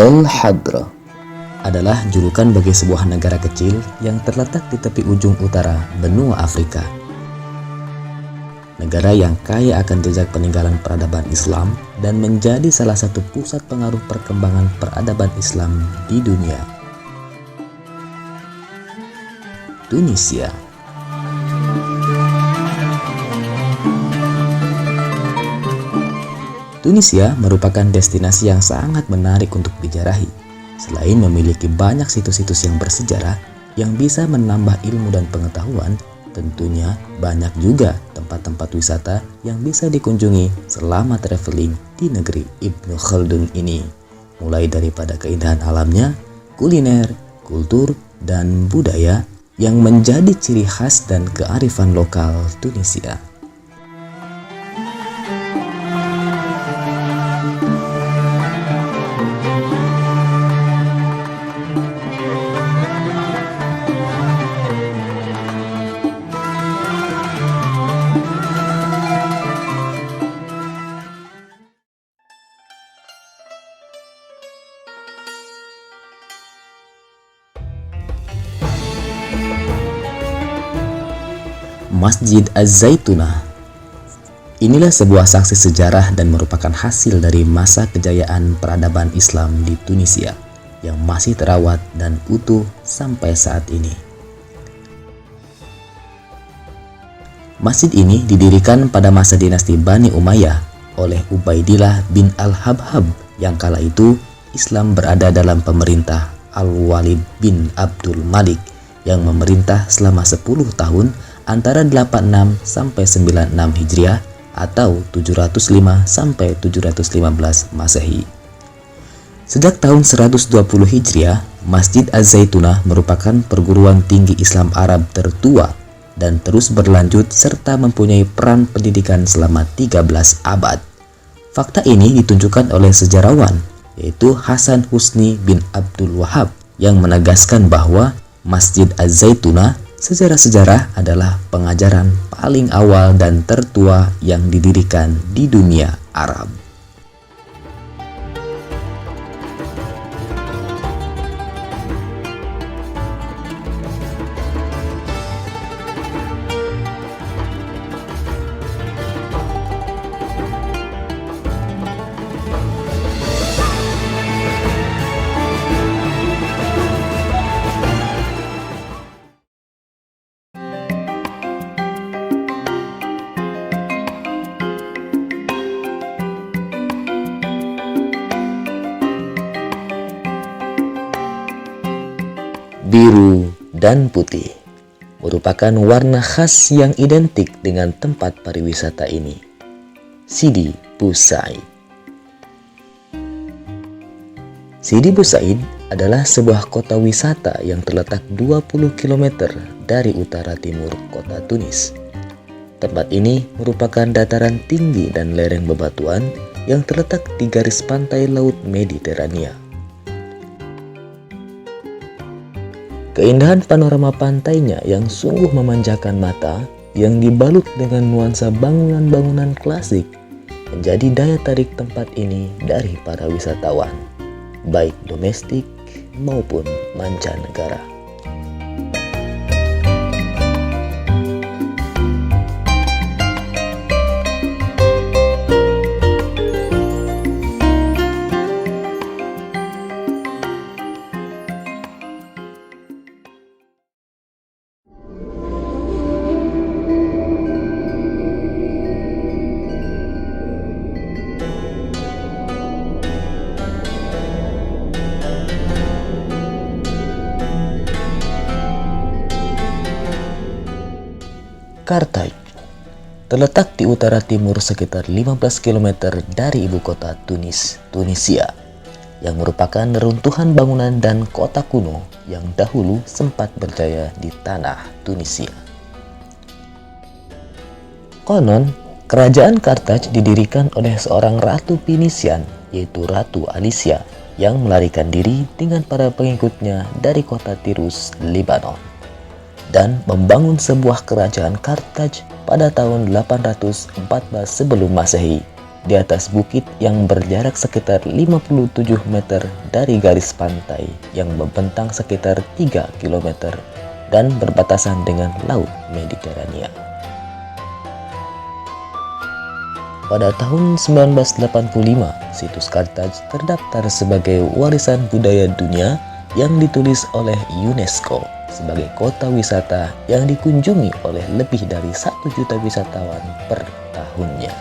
El Hadra adalah julukan bagi sebuah negara kecil yang terletak di tepi ujung utara benua Afrika. Negara yang kaya akan jejak peninggalan peradaban Islam dan menjadi salah satu pusat pengaruh perkembangan peradaban Islam di dunia. Tunisia. Tunisia merupakan destinasi yang sangat menarik untuk dijarahi. Selain memiliki banyak situs-situs yang bersejarah yang bisa menambah ilmu dan pengetahuan, tentunya banyak juga tempat-tempat wisata yang bisa dikunjungi selama traveling di negeri Ibnu Khaldun ini. Mulai daripada keindahan alamnya, kuliner, kultur, dan budaya yang menjadi ciri khas dan kearifan lokal Tunisia. Masjid Az-Zaitunah. Inilah sebuah saksi sejarah dan merupakan hasil dari masa kejayaan peradaban Islam di Tunisia yang masih terawat dan utuh sampai saat ini. Masjid ini didirikan pada masa dinasti Bani Umayyah oleh Ubaidillah bin Al-Habhab yang kala itu Islam berada dalam pemerintah Al-Walid bin Abdul Malik yang memerintah selama 10 tahun antara 86 sampai 96 Hijriah atau 705 sampai 715 Masehi. Sejak tahun 120 Hijriah, Masjid Az-Zaitunah merupakan perguruan tinggi Islam Arab tertua dan terus berlanjut serta mempunyai peran pendidikan selama 13 abad. Fakta ini ditunjukkan oleh sejarawan, yaitu Hasan Husni bin Abdul Wahab, yang menegaskan bahwa Masjid Az-Zaitunah secara sejarah adalah pengajaran paling awal dan tertua yang didirikan di dunia Arab. Biru dan putih merupakan warna khas yang identik dengan tempat pariwisata ini, Sidi Bou Said. Sidi Bou Said adalah sebuah kota wisata yang terletak 20 km dari utara timur kota Tunis. Tempat ini merupakan dataran tinggi dan lereng bebatuan yang terletak di garis pantai Laut Mediterania. Keindahan panorama pantainya yang sungguh memanjakan mata, yang dibalut dengan nuansa bangunan-bangunan klasik, menjadi daya tarik tempat ini dari para wisatawan, baik domestik maupun mancanegara. Kartaj terletak di utara timur sekitar 15 km dari ibu kota Tunis, Tunisia, yang merupakan reruntuhan bangunan dan kota kuno yang dahulu sempat berjaya di tanah Tunisia. Konon, kerajaan Kartaj didirikan oleh seorang ratu Pinisian, yaitu Ratu Alicia, yang melarikan diri dengan para pengikutnya dari kota Tirus, Lebanon, dan membangun sebuah kerajaan Kartaj pada tahun 814 sebelum Masehi di atas bukit yang berjarak sekitar 57 meter dari garis pantai yang membentang sekitar 3 km dan berbatasan dengan Laut Mediterania. Pada tahun 1985, situs Kartaj terdaftar sebagai warisan budaya dunia yang ditulis oleh UNESCO sebagai kota wisata yang dikunjungi oleh lebih dari 1 juta wisatawan per tahunnya.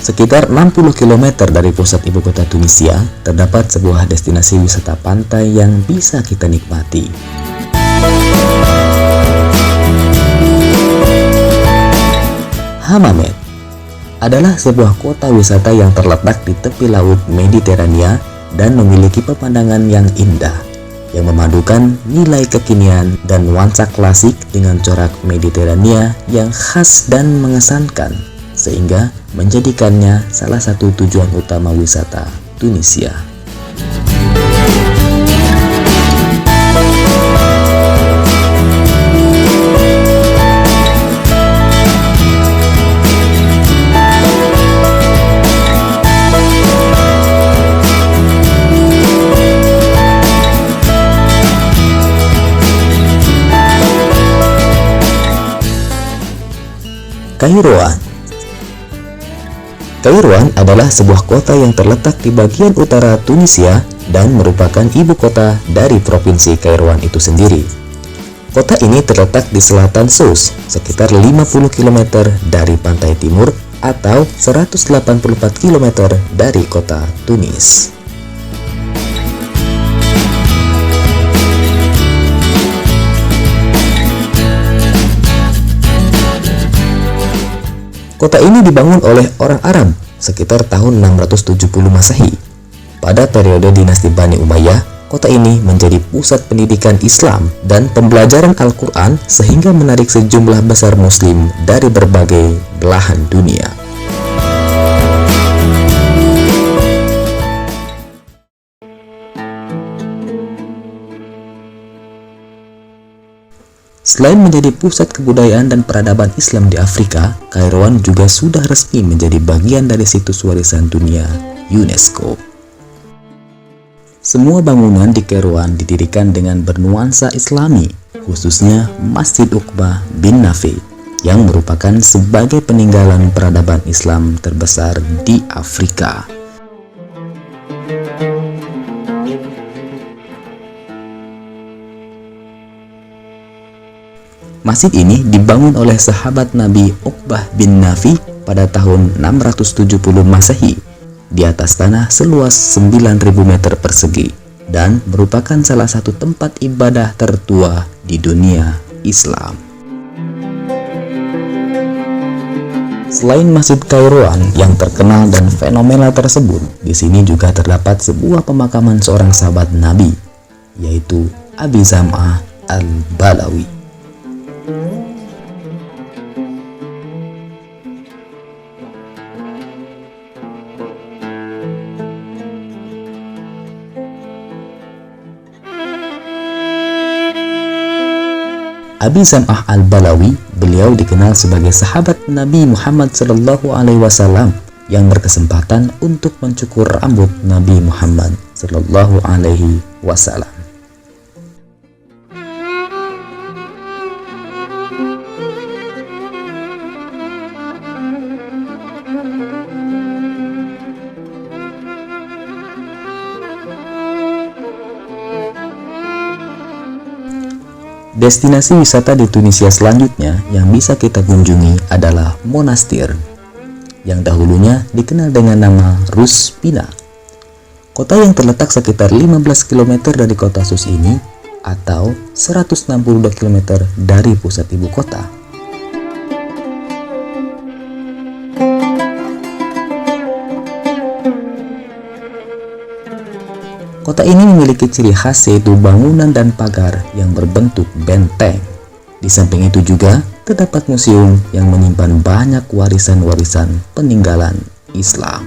Sekitar 60 km dari pusat ibu kota Tunisia, terdapat sebuah destinasi wisata pantai yang bisa kita nikmati. Hammamet adalah sebuah kota wisata yang terletak di tepi Laut Mediterania dan memiliki pemandangan yang indah, yang memadukan nilai kekinian dan nuansa klasik dengan corak Mediterania yang khas dan mengesankan, sehingga menjadikannya salah satu tujuan utama wisata Tunisia. Kairouan adalah sebuah kota yang terletak di bagian utara Tunisia dan merupakan ibu kota dari provinsi Kairouan itu sendiri. Kota ini terletak di selatan Sousse, sekitar 50 km dari pantai timur atau 184 km dari kota Tunis. Kota ini dibangun oleh orang Arab sekitar tahun 670 Masehi. Pada periode dinasti Bani Umayyah, kota ini menjadi pusat pendidikan Islam dan pembelajaran Al-Quran sehingga menarik sejumlah besar muslim dari berbagai belahan dunia. Selain menjadi pusat kebudayaan dan peradaban Islam di Afrika, Kairouan juga sudah resmi menjadi bagian dari situs warisan dunia UNESCO. Semua bangunan di Kairouan didirikan dengan bernuansa Islami, khususnya Masjid Uqbah bin Nafi, yang merupakan sebagai peninggalan peradaban Islam terbesar di Afrika. Masjid ini dibangun oleh sahabat Nabi Uqbah bin Nafi pada tahun 670 Masehi di atas tanah seluas 9.000 meter persegi dan merupakan salah satu tempat ibadah tertua di dunia Islam. Selain Masjid Kairouan yang terkenal dan fenomenal tersebut, di sini juga terdapat sebuah pemakaman seorang sahabat Nabi, yaitu Abi Zam'ah Al-Balawi. Abi Zam'ah Al-Balawi, beliau dikenal sebagai sahabat Nabi Muhammad SAW yang berkesempatan untuk mencukur rambut Nabi Muhammad SAW. Destinasi wisata di Tunisia selanjutnya yang bisa kita kunjungi adalah Monastir, yang dahulunya dikenal dengan nama Ruspina. Kota yang terletak sekitar 15 km dari kota Sousse ini, atau 162 km dari pusat ibu kota, Kota ini memiliki ciri khas yaitu bangunan dan pagar yang berbentuk benteng. Di samping itu juga terdapat museum yang menyimpan banyak warisan-warisan peninggalan Islam.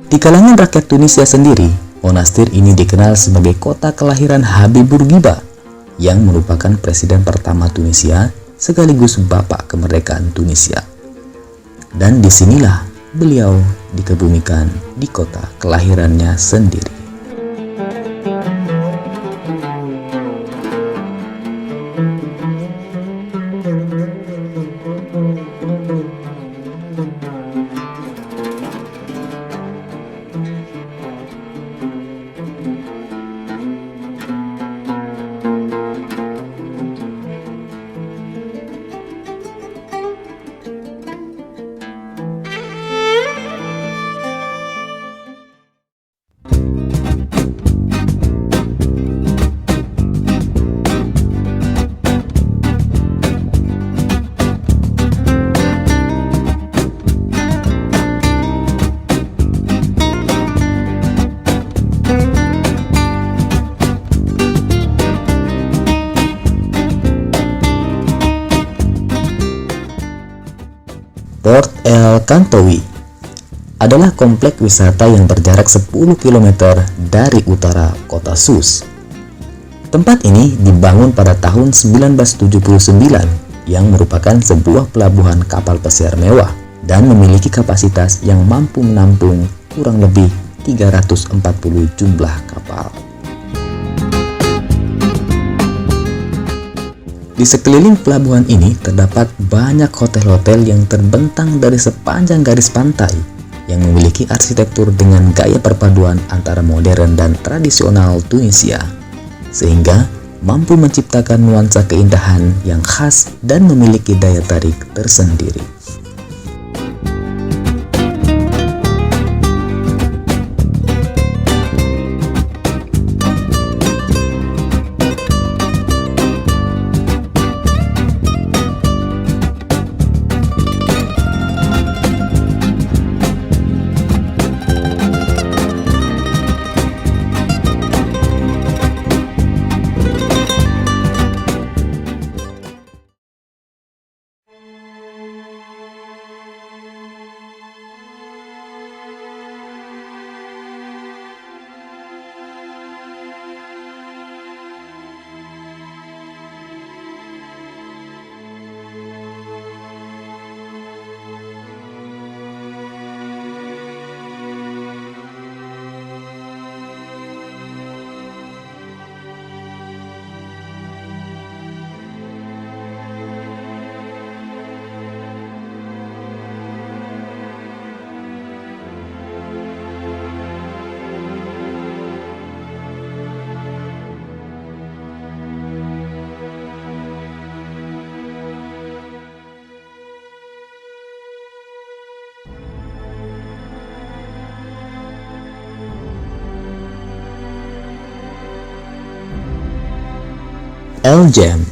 Di kalangan rakyat Tunisia sendiri, monastir ini dikenal sebagai kota kelahiran Habib Bourguiba yang merupakan presiden pertama Tunisia sekaligus bapak kemerdekaan Tunisia. Dan disinilah beliau dikebumikan di kota kelahirannya sendiri. Port El Kantowi adalah kompleks wisata yang berjarak 10 km dari utara kota Sus. Tempat ini dibangun pada tahun 1979 yang merupakan sebuah pelabuhan kapal pesiar mewah dan memiliki kapasitas yang mampu menampung kurang lebih 340 jumlah kapal. Di sekeliling pelabuhan ini terdapat banyak hotel-hotel yang terbentang dari sepanjang garis pantai yang memiliki arsitektur dengan gaya perpaduan antara modern dan tradisional Tunisia, sehingga mampu menciptakan nuansa keindahan yang khas dan memiliki daya tarik tersendiri. El Jem.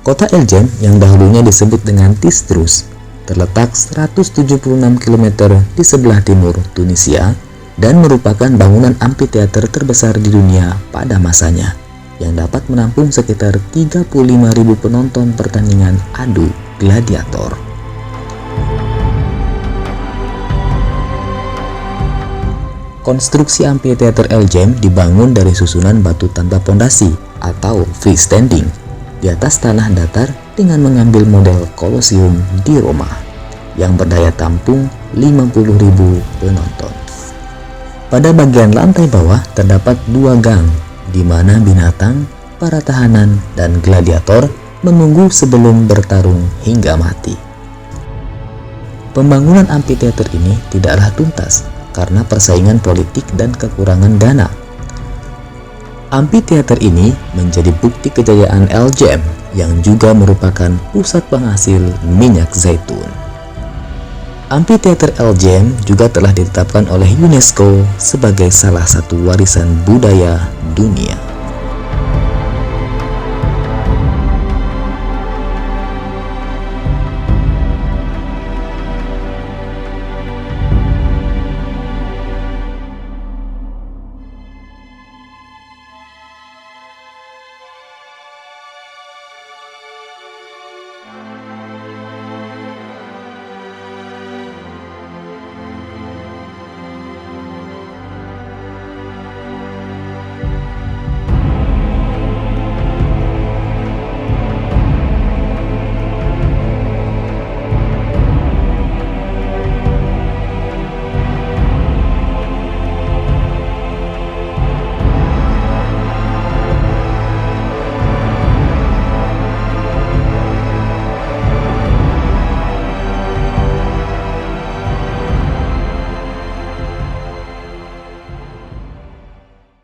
Kota El Jem yang dahulunya disebut dengan Tistrus terletak 176 km di sebelah timur Tunisia dan merupakan bangunan amphitheater terbesar di dunia pada masanya yang dapat menampung sekitar 35.000 penonton pertandingan adu gladiator. Konstruksi amphitheater El Jem dibangun dari susunan batu tanpa pondasi atau freestanding di atas tanah datar dengan mengambil model Kolosium di Roma yang berdaya tampung 50.000 penonton. Pada bagian lantai bawah terdapat 2 gang di mana binatang, para tahanan, dan gladiator menunggu sebelum bertarung hingga mati. Pembangunan amphitheater ini tidaklah tuntas karena persaingan politik dan kekurangan dana. Amphitheater ini menjadi bukti kejayaan El Jem yang juga merupakan pusat penghasil minyak zaitun. Amphitheater El Jem juga telah ditetapkan oleh UNESCO sebagai salah satu warisan budaya dunia.